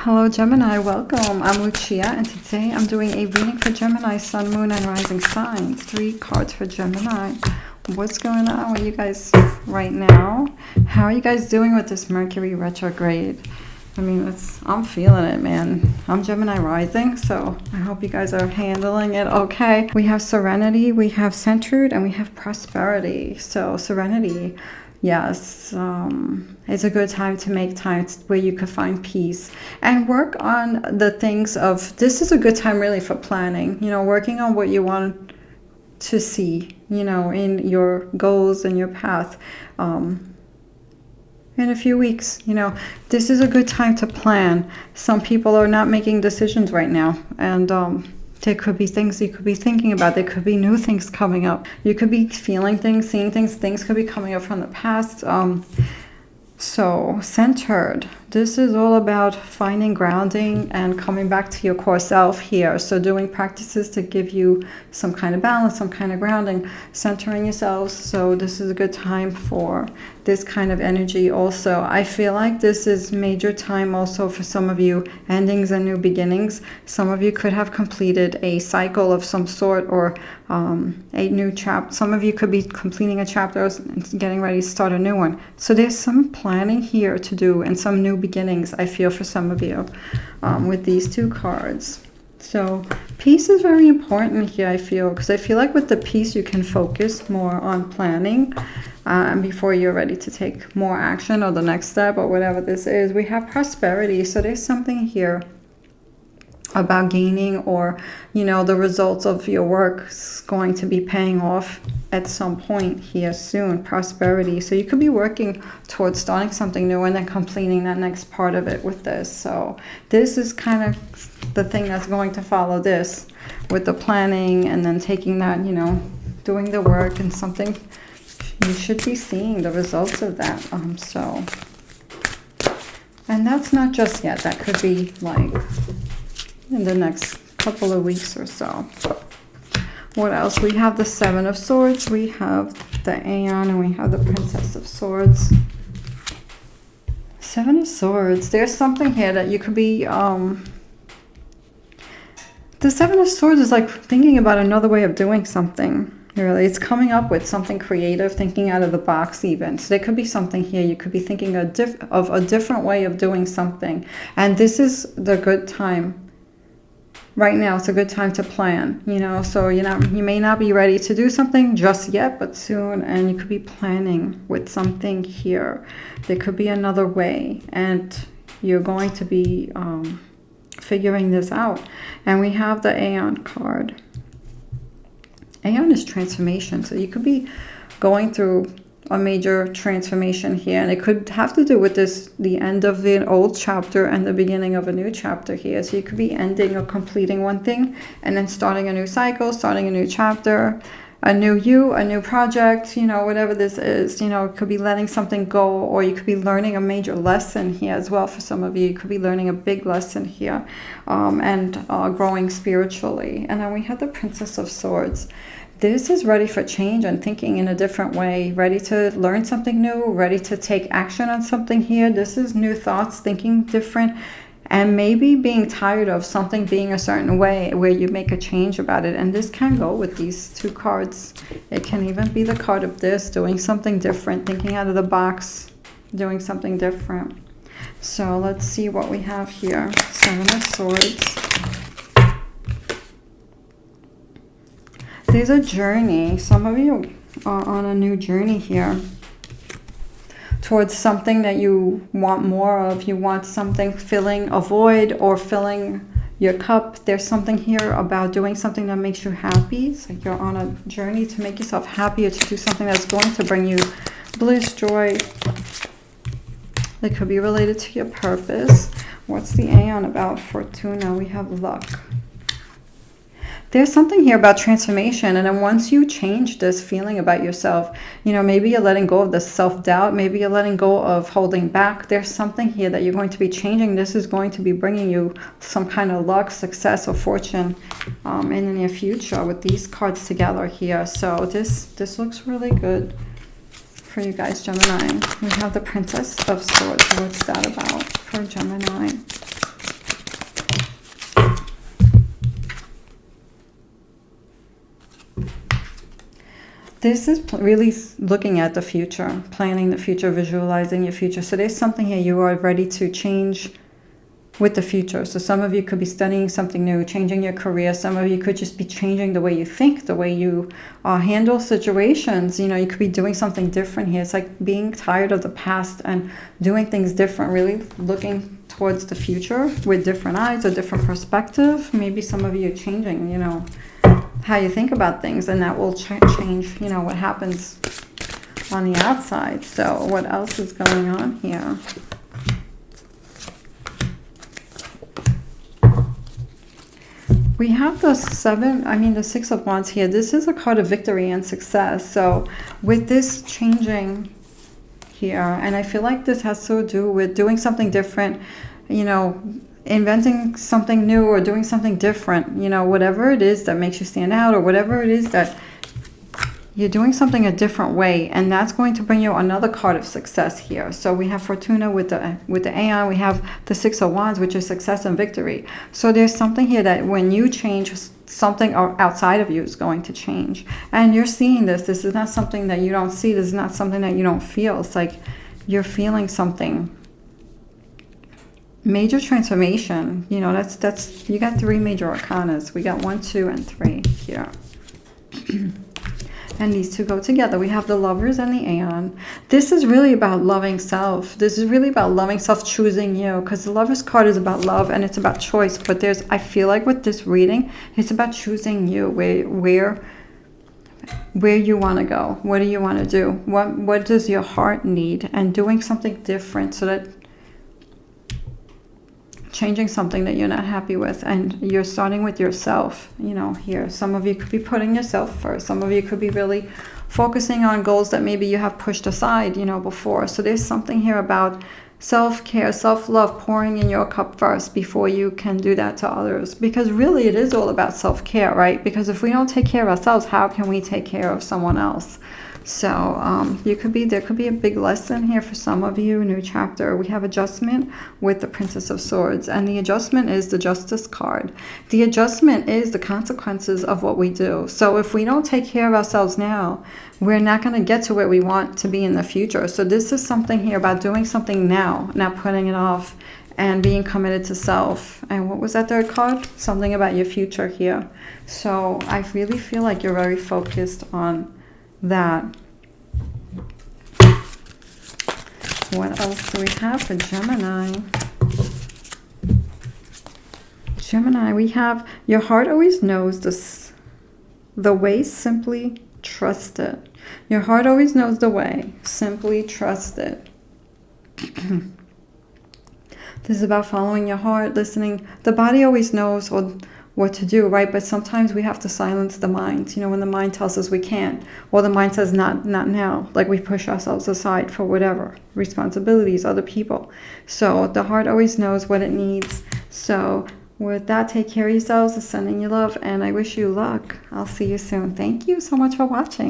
Hello Gemini, welcome. I'm Lucia and today I'm doing a reading for Gemini, Sun, Moon, and Rising signs. 3 cards for Gemini. What's going on with you guys right now? How are you guys doing with this Mercury retrograde? I mean, I'm feeling it, man. I'm Gemini rising, so I hope you guys are handling it okay. We have serenity, we have centered, and we have prosperity. So serenity, yes, it's a good time to make time where you could find peace and work on the things of, this is a good time really for planning, you know, working on what you want to see, you know, in your goals and your path. In a few weeks, you know, this is a good time to plan. Some people are not making decisions right now, and there could be things you could be thinking about. There could be new things coming up. You could be feeling things, seeing things. Things could be coming up from the past. So centered. This is all about finding grounding and coming back to your core self here. So doing practices to give you some kind of balance, some kind of grounding, centering yourselves. So this is a good time for this kind of energy also. I feel like this is major time also for some of you, endings and new beginnings. Some of you could have completed a cycle of some sort, or a new chapter. Some of you could be completing a chapter and getting ready to start a new one. So there's some planning here to do and some new beginnings, I feel, for some of you with these 2 cards. So peace is very important here, I feel, because I feel like with the peace you can focus more on planning and before you're ready to take more action or the next step or whatever this is. We have prosperity, so there's something here about gaining, or, you know, the results of your work is going to be paying off at some point here soon. Prosperity, so you could be working towards starting something new and then completing that next part of it with this. So this is kind of the thing that's going to follow this, with the planning and then taking that, you know, doing the work, and something you should be seeing the results of that. So, and that's not just yet, that could be like in the next couple of weeks or so. What else? We have the 7 of Swords, we have the Aeon, and we have the Princess of Swords. 7 of Swords, there's something here that you could be, the 7 of Swords is like thinking about another way of doing something. Really, it's coming up with something creative, thinking out of the box even. So there could be something here. You could be thinking of a different way of doing something. And this is the good time. Right now, it's a good time to plan, you know. So you may not be ready to do something just yet, but soon. And you could be planning with something here. There could be another way. And you're going to be figuring this out. And we have the Aeon card. Aeon is transformation, so you could be going through a major transformation here, and it could have to do with this, the end of the old chapter and the beginning of a new chapter here. So you could be ending or completing one thing and then starting a new cycle, starting a new chapter, a new project, you know, whatever this is. You know, it could be letting something go, or you could be learning a major lesson here as well. For some of you, you could be learning a big lesson here, and growing spiritually. And then we have the Princess of Swords. This is ready for change and thinking in a different way, ready to learn something new, ready to take action on something here. This is new thoughts, thinking different, and maybe being tired of something being a certain way where you make a change about it. And this can go with these 2 cards. It can even be the card of this, doing something different, thinking out of the box, doing something different. So let's see what we have here. 7 of Swords. There's a journey. Some of you are on a new journey here towards something that you want more of. You want something filling a void or filling your cup. There's something here about doing something that makes you happy. So you're on a journey to make yourself happier, to do something that's going to bring you bliss, joy. It could be related to your purpose. What's the Aeon about? Fortuna. We have luck. There's something here about transformation, and then once you change this feeling about yourself, you know, maybe you're letting go of the self-doubt, maybe you're letting go of holding back. There's something here that you're going to be changing. This is going to be bringing you some kind of luck, success, or fortune in the near future with these cards together here. So this looks really good for you guys, Gemini. We have the Princess of Swords. What's that about for Gemini? This is really looking at the future, planning the future, visualizing your future. So there's something here you are ready to change with the future. So some of you could be studying something new, changing your career. Some of you could just be changing the way you think, the way you handle situations. You know, you could be doing something different here. It's like being tired of the past and doing things different, really looking towards the future with different eyes, a different perspective. Maybe some of you are changing, you know, how you think about things, and that will change, you know, what happens on the outside. So what else is going on here? We have the the 6 of Wands here. This is a card of victory and success. So with this changing here, and I feel like this has to do with doing something different, you know, inventing something new or doing something different, you know, whatever it is that makes you stand out, or whatever it is that you're doing something a different way, and that's going to bring you another card of success here. So we have Fortuna with the Aeon. We have the 6 of Wands, which is success and victory. So there's something here that when you change, something outside of you is going to change, and you're seeing this. This is not something that you don't see. This is not something that you don't feel. It's like you're feeling something. Major transformation, you know, that's you got 3 major arcanas. We got 1, 2, and 3 here. And these two go together. We have the Lovers and the Aeon. This is really about loving self. This is really about loving self, choosing you, because the Lovers card is about love and it's about choice. But I feel like with this reading, it's about choosing you, where you want to go. What do you want to do? What does your heart need? And doing something different, so that changing something that you're not happy with, and you're starting with yourself, you know, here. Some of you could be putting yourself first. Some of you could be really focusing on goals that maybe you have pushed aside, you know, before. So there's something here about self-care, self-love, pouring in your cup first before you can do that to others. Because really it is all about self-care, right? Because if we don't take care of ourselves, how can we take care of someone else? So there could be a big lesson here for some of you. New chapter. We have adjustment with the Princess of Swords, and the adjustment is the Justice card. The adjustment is the consequences of what we do. So if we don't take care of ourselves now, we're not going to get to where we want to be in the future. So this is something here about doing something now, not putting it off, and being committed to self. And what was that third card? Something about your future here. So I really feel like you're very focused on that. What else do we have for Gemini? Gemini, we have your heart always knows the way, simply trust it. Your heart always knows the way, simply trust it. This is about following your heart, listening. The body always knows what to do, right? But sometimes we have to silence the mind. You know, when the mind tells us we can't, or the mind says not now, like we push ourselves aside for whatever responsibilities, other people. So the heart always knows what it needs. So with that, take care of yourselves, sending you love, and I wish you luck. I'll see you soon. Thank you so much for watching.